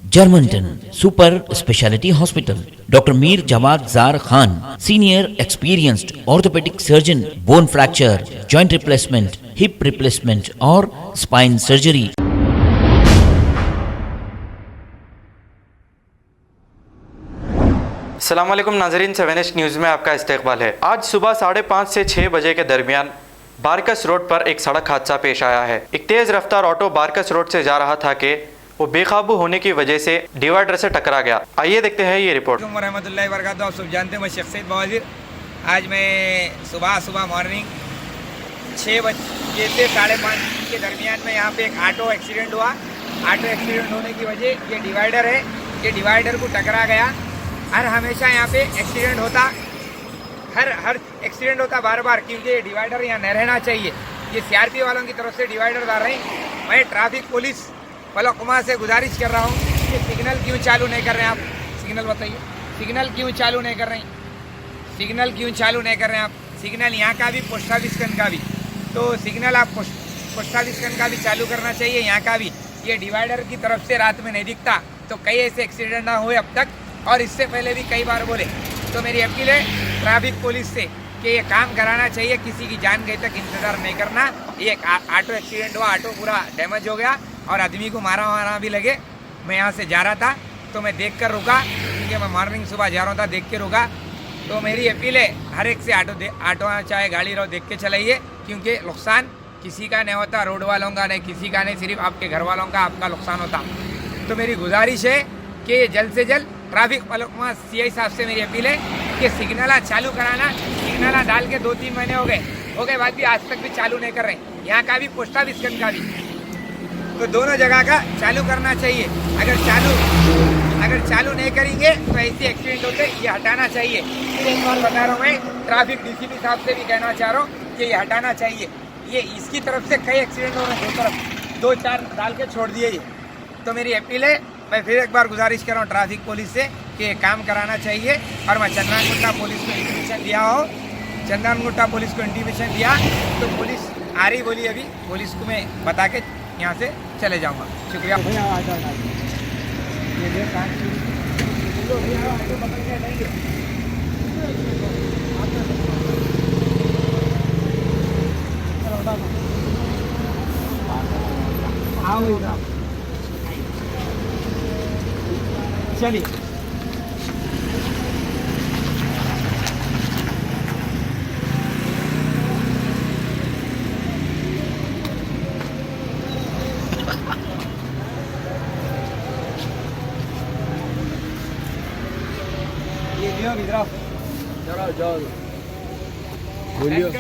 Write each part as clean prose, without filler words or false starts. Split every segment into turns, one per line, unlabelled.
Germanton super speciality hospital, doctor Mir Jawad Jar Khan, senior experienced orthopaedic surgeon, bone fracture, joint replacement, hip replacement और spine surgery.
अस्सलाम वालेकुम नाज़रीन, 7H news में आपका इस्तकबाल है। आज सुबह 5:30 से 6 बजे के दरमियान बारकस रोड पर एक सड़क हादसा पेश आया है। एक तेज़ रफ्तार ऑटो बारकस रोड से जा रहा था कि वो बेकाबू होने की वजह से डिवाइडर से टकरा गया। आइए देखते हैं ये रिपोर्ट।
रहमतुल्लाहि व बरकातहू। आप सब जानते हैं मैं शेख सैयद बवाजीर। आज मैं सुबह मॉर्निंग 6 बजे से 5:30 के दरमियान में यहाँ पे एक ऑटो एक्सीडेंट हुआ। ऑटो एक्सीडेंट होने की वजह ये डिवाइडर है, ये डिवाइडर को टकरा गया। हर हमेशा यहाँ पे एक्सीडेंट होता, हर एक्सीडेंट होता बार बार, क्योंकि ये डिवाइडर यहाँ नहीं रहना चाहिए। ये सीआरपी वालों की तरफ से डिवाइडर डाल रहे हैं। मैं ट्रैफिक पुलिस फलकुमा से गुजारिश कर रहा हूँ कि सिग्नल क्यों चालू नहीं कर रहे हैं आप? सिग्नल बताइए, सिग्नल क्यों चालू नहीं कर रहे हैं? सिग्नल क्यों चालू नहीं कर रहे हैं आप? सिग्नल यहाँ का भी, पोस्ट ऑफिस का भी, तो सिग्नल आप पोस्ट ऑफिस का भी चालू करना चाहिए, यहाँ का भी। ये डिवाइडर की तरफ से रात में नहीं दिखता, तो कई ऐसे एक्सीडेंट ना हुए अब तक, और इससे पहले भी कई बार बोले। तो मेरी अपील है ट्रैफिक पुलिस से कि ये काम कराना चाहिए, किसी की जान गई तक इंतज़ार नहीं करना। ये ऑटो एक्सीडेंट हुआ, ऑटो पूरा डैमेज हो गया और आदमी को मारा भी लगे। मैं यहाँ से जा रहा था तो मैं देख कर रुका, क्योंकि मैं मॉर्निंग सुबह जा रहा था, देख के रुका। तो मेरी अपील है हर एक से ऑटो चाहे गाड़ी रहो देख के चलाइए, क्योंकि नुकसान किसी का नहीं होता, रोड वालों का नहीं, किसी का नहीं, सिर्फ आपके घर वालों का आपका नुकसान होता। तो मेरी गुजारिश है कि जल्द से जल्द ट्रैफिक फलकुमा सीआई साहब से मेरी अपील है कि सिग्नल चालू कराना। सिग्नल डाल के 2-3 महीने हो गए बाद भी आज तक भी चालू नहीं कर रहे, यहाँ का भी, पोस्ट ऑफिस का भी। तो दोनों जगह का चालू करना चाहिए। अगर चालू नहीं करेंगे तो ऐसे एक्सीडेंट होते, ये हटाना चाहिए। फिर एक बार बता रहा हूँ, मैं ट्रैफिक डीसीपी साहब से भी कहना चाह रहा हूँ कि ये हटाना चाहिए। ये इसकी तरफ से कई एक्सीडेंट हो रहे हैं, 2 तरफ 2-4 डाल के छोड़ दिए ये। तो मेरी अपील है, मैं फिर एक बार गुजारिश कर रहा हूँ ट्रैफिक पुलिस से कि ये काम कराना चाहिए। और मैं चंदनगुट्टा पुलिस को इंटीमेशन दिया हो, चंदनगुट्टा पुलिस को इंटीमेशन दिया तो पुलिस आ रही बोली, अभी पुलिस को मैं बता के यहाँ से चले जाऊँगा। शुक्रिया। चलिए ये लियो जाओ बोलियो।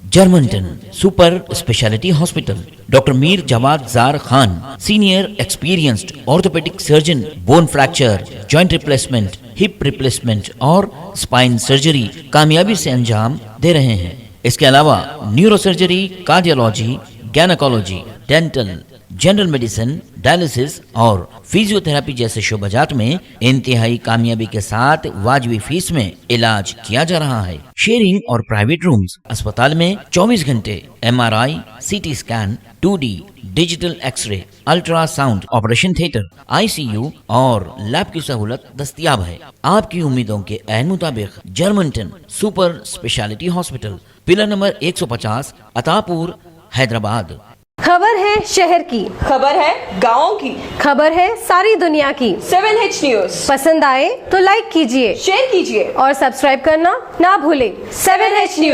Germanten super speciality hospital, doctor Mir Jawad Jar Khan, senior experienced orthopaedic surgeon, bone fracture, joint replacement, hip replacement और स्पाइन सर्जरी कामयाबी से अंजाम दे रहे हैं। इसके अलावा neuro surgery, cardiology, gynaecology, dental, general medicine, dialysis और फिजियोथेरेपी जैसे शोबाजात में इंतहाई कामयाबी के साथ वाजिबी फीस में इलाज किया जा रहा है। शेयरिंग और प्राइवेट रूम्स, अस्पताल में 24 घंटे MRI, CT scan, 2D digital X-ray, ultrasound, operation theatre, ICU और लैब की सहूलत दस्तयाब है। आपकी उम्मीदों के ऐन मुताबिक Germanten super speciality hospital, pillar number 150, Attapur, Hyderabad.
खबर है शहर की,
खबर है गाँव की,
खबर है सारी दुनिया की।
7H न्यूज़
पसंद आए तो लाइक कीजिए,
शेयर कीजिए
और सब्सक्राइब करना ना भूलें।
7H news.